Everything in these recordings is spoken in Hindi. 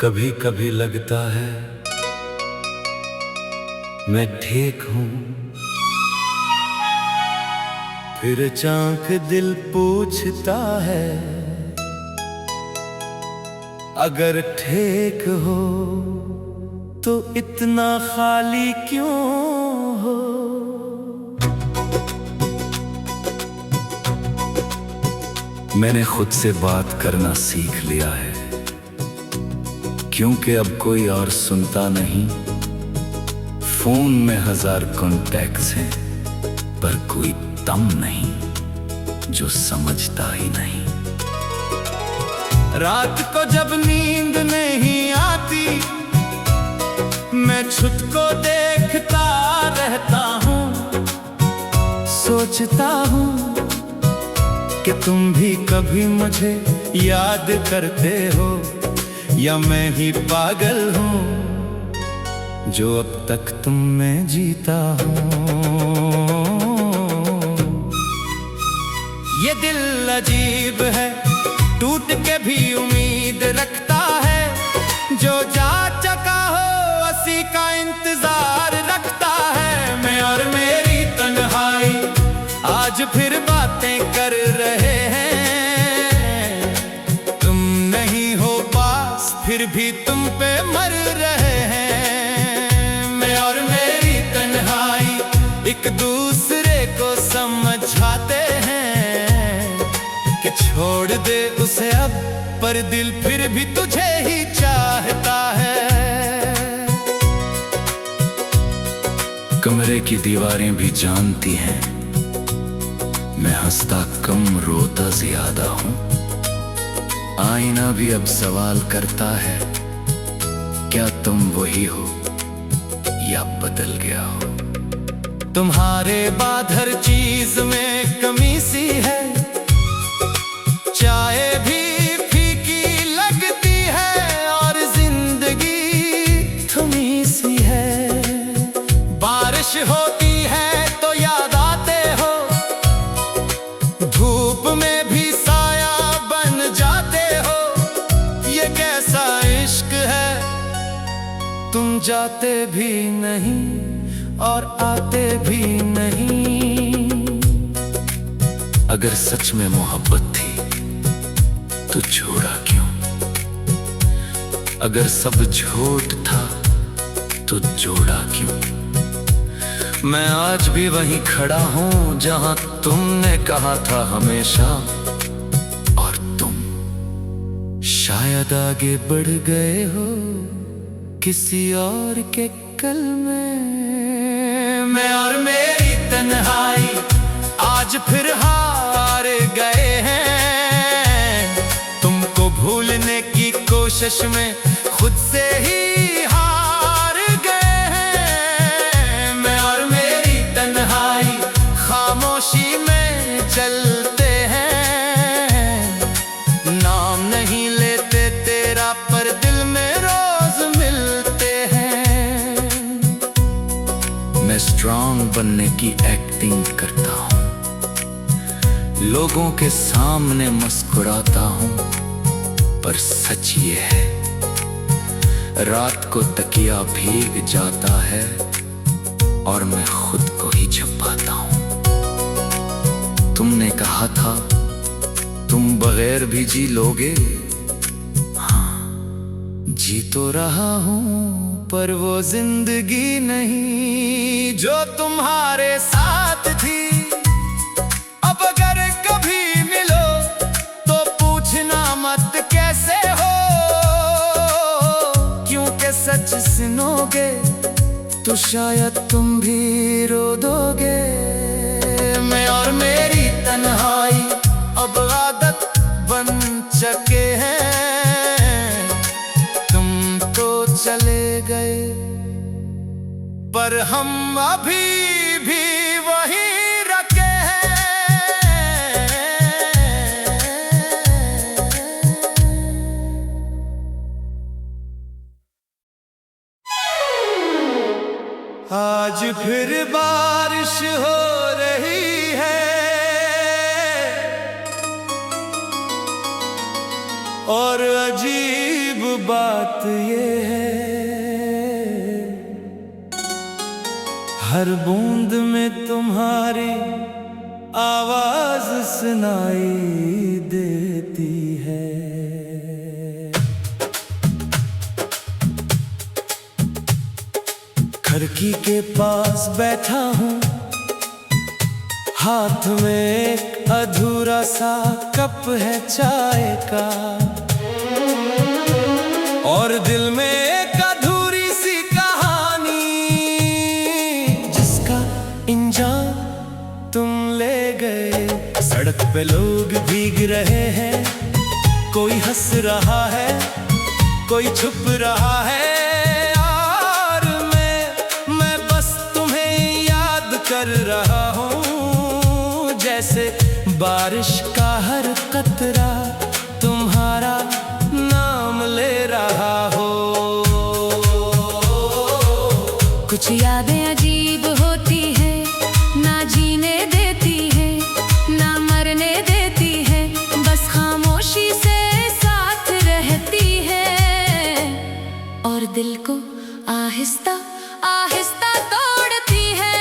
कभी कभी लगता है मैं ठीक हूँ, फिर चांक दिल पूछता है अगर ठीक हो तो इतना खाली क्यों हो। मैंने खुद से बात करना सीख लिया है, क्योंकि अब कोई और सुनता नहीं। फोन में 1000 कॉन्टैक्ट्स हैं, पर कोई दम नहीं जो समझता ही नहीं। रात को जब नींद नहीं आती, मैं खुद को देखता रहता हूँ, सोचता हूँ कि तुम भी कभी मुझे याद करते हो, या मैं ही पागल हूँ जो अब तक तुम में जीता हूँ। ये दिल अजीब है, टूट के भी उम्मीद रखता है, जो जा चुका हो उसी का इंतजार रखता है। मैं और मेरी तन्हाई आज फिर बातें कर रहे हैं, तुम नहीं हो पास फिर भी तुम पे मर रहे हैं। मैं और मेरी तन्हाई एक दूसरे को समझाते हैं कि छोड़ दे उसे अब, पर दिल फिर भी तुझे ही चाहता है। कमरे की दीवारें भी जानती हैं मैं हंसता कम रोता ज्यादा हूँ। आईना भी अब सवाल करता है क्या तुम वही हो या बदल गया हो। तुम्हारे बाद हर चीज में कमी सी है, चाय भी फीकी लगती है और जिंदगी थमी सी है। बारिश होती है तो याद आते हो, धूप में भी साया बन जाते हो। ये कैसा इश्क है, तुम जाते भी नहीं और आते भी नहीं। अगर सच में मोहब्बत थी तो छोड़ा क्यों, अगर सब झूठ था तो जोड़ा क्यों। मैं आज भी वहीं खड़ा हूँ जहाँ तुमने कहा था हमेशा, और तुम शायद आगे बढ़ गए हो किसी और के कल में। मैं और मेरी तन्हाई आज फिर हार गए हैं, तुमको भूलने की कोशिश में खुद से ही हार गए हैं। मैं और मेरी तन्हाई खामोशी में चलते हैं, नाम नहीं लेते तेरा पर दिल में रोज मिलते हैं। मैं स्ट्रांग बनने की एक्टिंग करता हूँ, लोगों के सामने मुस्कुराता हूँ, पर सच ये है रात को तकिया भीग जाता है और मैं खुद को ही छुपाता हूँ। तुमने कहा था तुम बगैर भी जी लोगे, हाँ जी तो रहा हूँ, पर वो जिंदगी नहीं जो तुम्हारे साथ थी। अब अगर कभी मिलो तो पूछना मत कैसे हो, क्योंकि सच सुनोगे तो शायद तुम भी रो दोगे। मैं और मेरी तन्हाई अब आदत बन चुके हैं, तुम तो चले गए पर हम अभी भी वहीं रखे हैं। आज फिर बारिश हो रही है और अजीब बात ये है, हर बूंद में तुम्हारी आवाज सुनाई देती है। खिड़की के पास बैठा हूँ, हाथ में एक अधूरा सा कप है चाय का, और दिल में एक अधूरी सी कहानी, जिसका इंजाम तुम ले गए। सड़क पे लोग भीग रहे हैं, कोई हंस रहा है, कोई छुप रहा है, और मैं बस तुम्हें याद कर रहा हूँ, जैसे बारिश का हर कतरा तुम्हारा नाम ले रहा हो। कुछ यादें अजीब होती है, ना जीने देती है, ना मरने देती है, बस खामोशी से साथ रहती है, और दिल को आहिस्ता आहिस्ता तोड़ती है।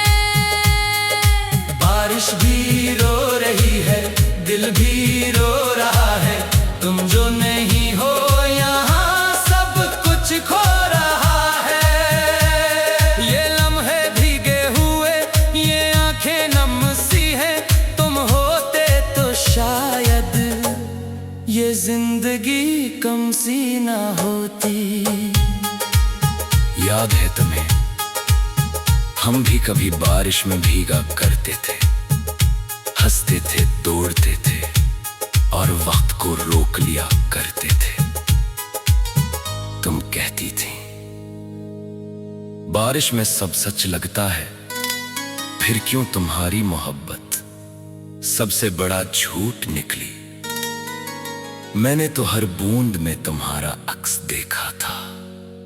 बारिश भी रो रही है, दिल भी रो रहा है, तुम जो नहीं हो यहाँ सब कुछ खो रहा है। ये लम्हे भीगे हुए, ये आंखें नम सी है, तुम होते तो शायद ये जिंदगी कम सी ना होती। याद है तुम्हें, हम भी कभी बारिश में भीगा करते थे, हंसते थे, दौड़ते थे, और वक्त को रोक लिया करते थे। तुम कहती थी बारिश में सब सच लगता है, फिर क्यों तुम्हारी मोहब्बत सबसे बड़ा झूठ निकली। मैंने तो हर बूंद में तुम्हारा अक्स देखा था,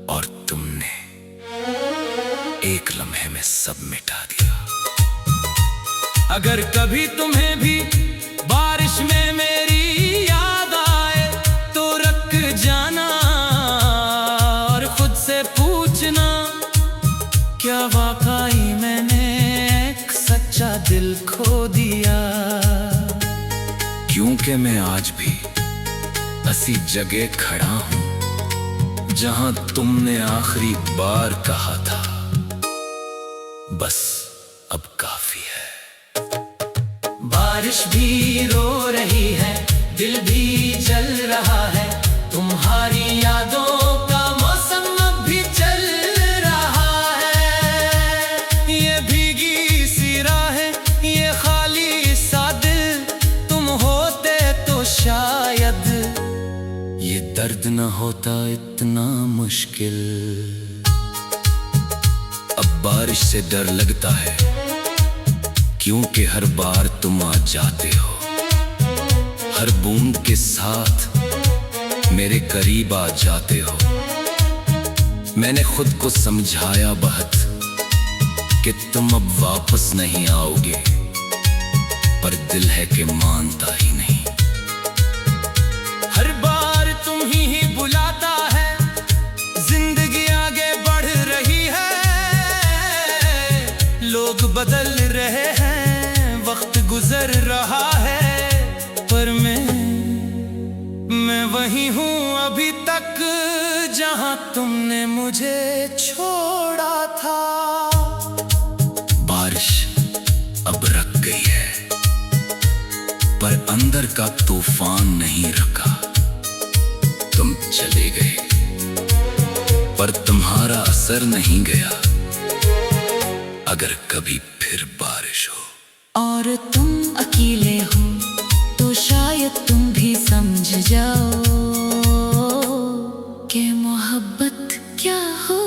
और तुमने एक लम्हे में सब मिटा दिया। अगर कभी तुम्हें भी बारिश में मेरी याद आए, तो रुक जाना और खुद से पूछना, क्या वाकई मैंने एक सच्चा दिल खो दिया। क्योंकि मैं आज भी ऐसी जगह खड़ा हूं, जहां तुमने आखिरी बार कहा था, बस अब काफी है। बारिश भी रो रही है, दिल भी जल रहा है, तुम्हारी यादों का मौसम अब भी चल रहा है। ये भीगी सी राहें, ये खाली सा दिल, तुम होते तो शायद ये दर्द न होता इतना मुश्किल। अब बारिश से डर लगता है, क्योंकि हर बार तुम आ जाते हो, हर बूंद के साथ मेरे करीब आ जाते हो। मैंने खुद को समझाया बहुत कि तुम अब वापस नहीं आओगे, पर दिल है कि मानता ही नहीं। हर बार तुम ही बुलाता है, जिंदगी आगे बढ़ रही है, लोग बदल रहे हैं, वक्त गुजर रहा है, पर मैं वही हूँ अभी तक, जहां तुमने मुझे छोड़ा था। बारिश अब रुक गई है, पर अंदर का तूफान नहीं रुका। तुम चले गए, पर तुम्हारा असर नहीं गया। अगर कभी फिर बारिश हो और तुम अकेले हो, तो शायद तुम भी समझ जाओ कि मोहब्बत क्या हो।